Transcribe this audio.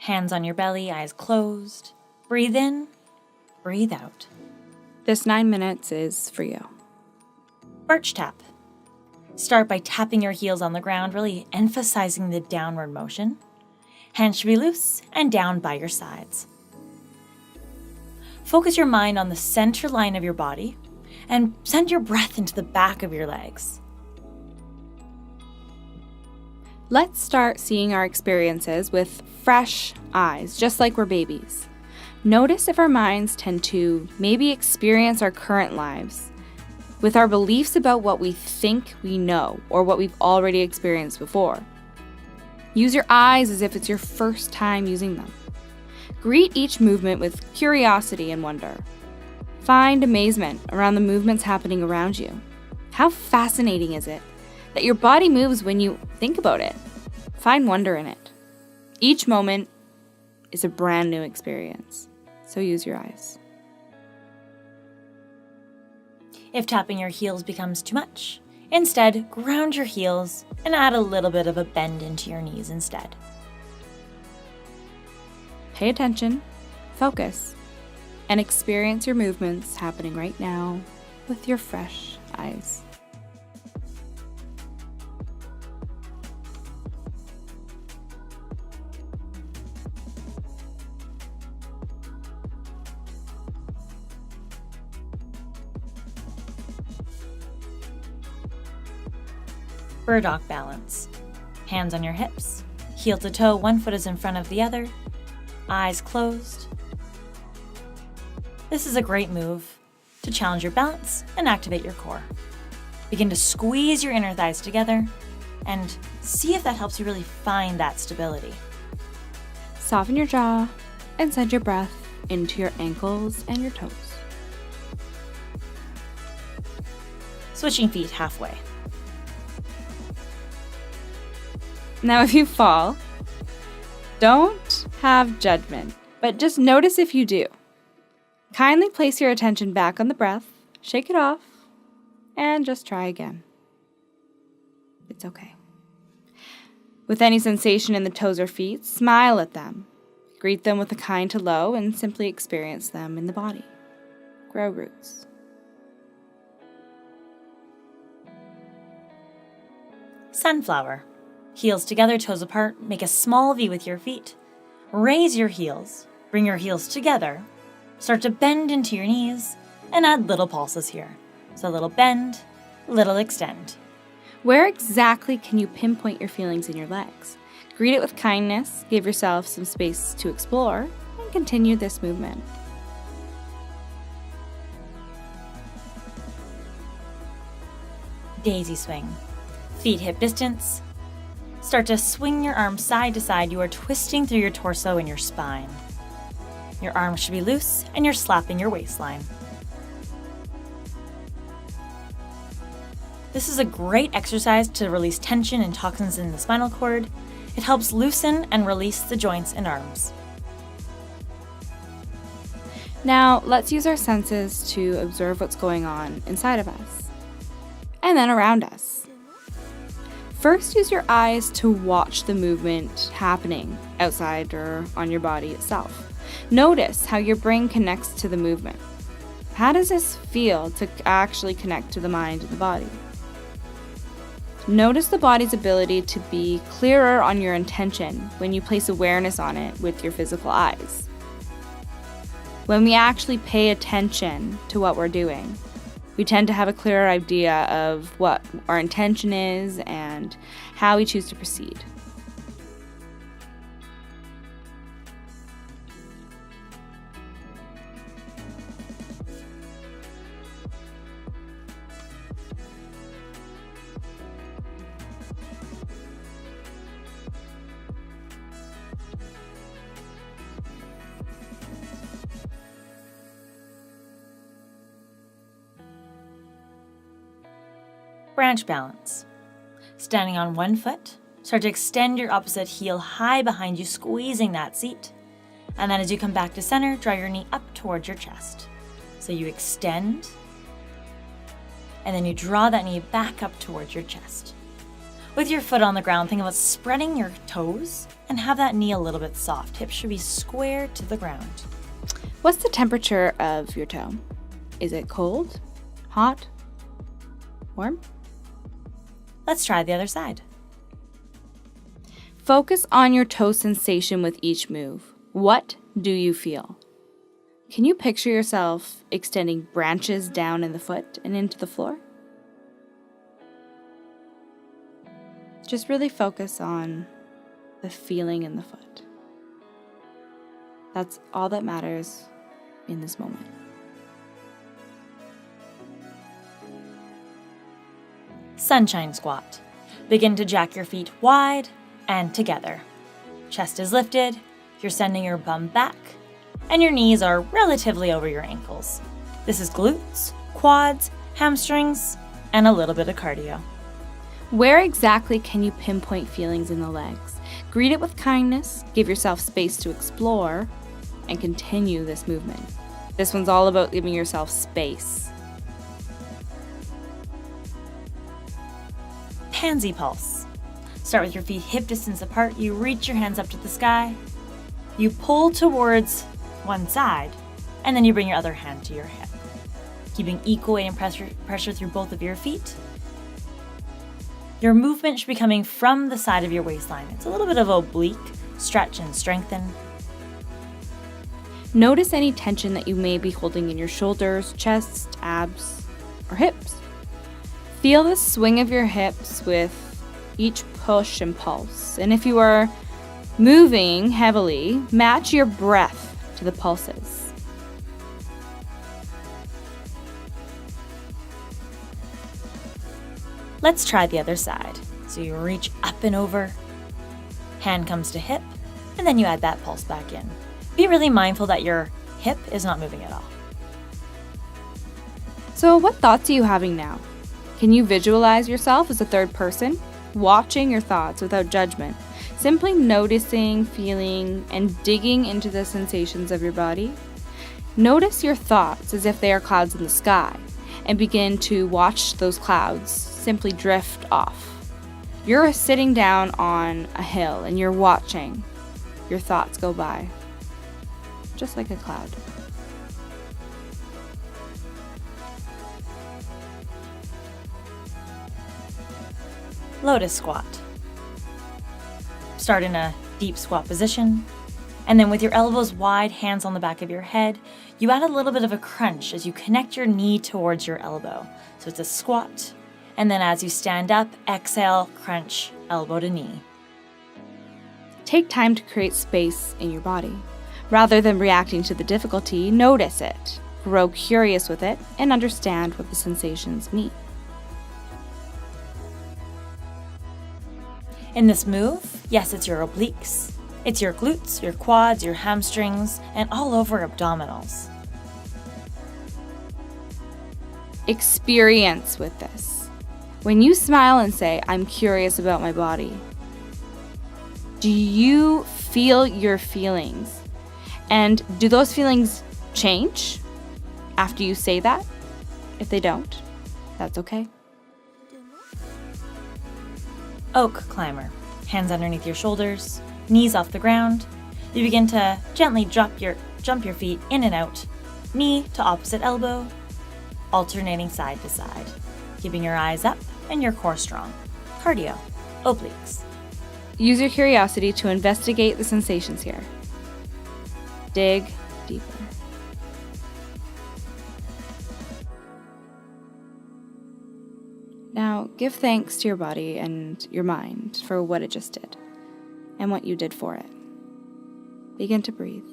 Hands on your belly, eyes closed. Breathe in, breathe out. This 9 minutes is for you. Birch tap. Start by tapping your heels on the ground, really emphasizing the downward motion. Hands should be loose and down by your sides. Focus your mind on the center line of your body and send your breath into the back of your legs. Let's start seeing our experiences with fresh eyes, just like we're babies. Notice if our minds tend to maybe experience our current lives with our beliefs about what we think we know or what we've already experienced before. Use your eyes as if it's your first time using them. Greet each movement with curiosity and wonder. Find amazement around the movements happening around you. How fascinating is it that your body moves when you think about it? Find wonder in it. Each moment is a brand new experience, so use your eyes. If tapping your heels becomes too much, instead ground your heels and add a little bit of a bend into your knees instead. Pay attention, focus, and experience your movements happening right now with your fresh eyes. Burdock balance. Hands on your hips, heel to toe, one foot is in front of the other, eyes closed. This is a great move to challenge your balance and activate your core. Begin to squeeze your inner thighs together and see if that helps you really find that stability. Soften your jaw and send your breath into your ankles and your toes. Switching feet halfway. Now, if you fall, don't have judgment, but just notice if you do. Kindly place your attention back on the breath, shake it off, and just try again. It's okay. With any sensation in the toes or feet, smile at them. Greet them with a kind hello and simply experience them in the body. Grow roots. Sunflower. Heels together, toes apart, make a small V with your feet. Raise your heels, bring your heels together, start to bend into your knees, and add little pulses here. So a little bend, little extend. Where exactly can you pinpoint your feelings in your legs? Greet it with kindness, give yourself some space to explore, and continue this movement. Daisy swing. Feet hip distance. Start to swing your arms side to side. You are twisting through your torso and your spine. Your arms should be loose and you're slapping your waistline. This is a great exercise to release tension and toxins in the spinal cord. It helps loosen and release the joints and arms. Now, let's use our senses to observe what's going on inside of us and then around us. First, use your eyes to watch the movement happening outside or on your body itself. Notice how your brain connects to the movement. How does this feel to actually connect to the mind and the body? Notice the body's ability to be clearer on your intention when you place awareness on it with your physical eyes. When we actually pay attention to what we're doing, we tend to have a clearer idea of what our intention is and how we choose to proceed. Branch balance. Standing on one foot, start to extend your opposite heel high behind you, squeezing that seat. And then as you come back to center, draw your knee up towards your chest. So you extend, and then you draw that knee back up towards your chest. With your foot on the ground, think about spreading your toes and have that knee a little bit soft. Hips should be square to the ground. What's the temperature of your toe? Is it cold, hot, warm? Let's try the other side. Focus on your toe sensation with each move. What do you feel? Can you picture yourself extending branches down in the foot and into the floor? Just really focus on the feeling in the foot. That's all that matters in this moment. Sunshine squat. Begin to jack your feet wide and together. Chest is lifted, you're sending your bum back, and your knees are relatively over your ankles. This is glutes, quads, hamstrings, and a little bit of cardio. Where exactly can you pinpoint feelings in the legs? Greet it with kindness, give yourself space to explore, and continue this movement. This one's all about giving yourself space. Pansy pulse. Start with your feet hip distance apart. You reach your hands up to the sky. You pull towards one side, and then you bring your other hand to your hip. Keeping equal weight and pressure through both of your feet. Your movement should be coming from the side of your waistline. It's a little bit of oblique. Stretch and strengthen. Notice any tension that you may be holding in your shoulders, chest, abs, or hips. Feel the swing of your hips with each push and pulse. And if you are moving heavily, match your breath to the pulses. Let's try the other side. So you reach up and over, hand comes to hip, and then you add that pulse back in. Be really mindful that your hip is not moving at all. So what thoughts are you having now? Can you visualize yourself as a third person, watching your thoughts without judgment, simply noticing, feeling, and digging into the sensations of your body? Notice your thoughts as if they are clouds in the sky, and begin to watch those clouds simply drift off. You're sitting down on a hill and you're watching your thoughts go by, just like a cloud. Lotus squat. Start in a deep squat position, and then with your elbows wide, hands on the back of your head, you add a little bit of a crunch as you connect your knee towards your elbow. So it's a squat, and then as you stand up, exhale, crunch, elbow to knee. Take time to create space in your body. Rather than reacting to the difficulty, notice it, grow curious with it, and understand what the sensations mean. In this move, yes, it's your obliques, it's your glutes, your quads, your hamstrings, and all over abdominals. Experience with this. When you smile and say, "I'm curious about my body," do you feel your feelings? And do those feelings change after you say that? If they don't, that's okay. Oak climber. Hands underneath your shoulders, knees off the ground. You begin to gently jump your feet in and out, knee to opposite elbow, alternating side to side, keeping your eyes up and your core strong. Cardio, obliques. Use your curiosity to investigate the sensations here. Dig deeper. Now, give thanks to your body and your mind for what it just did and what you did for it. Begin to breathe.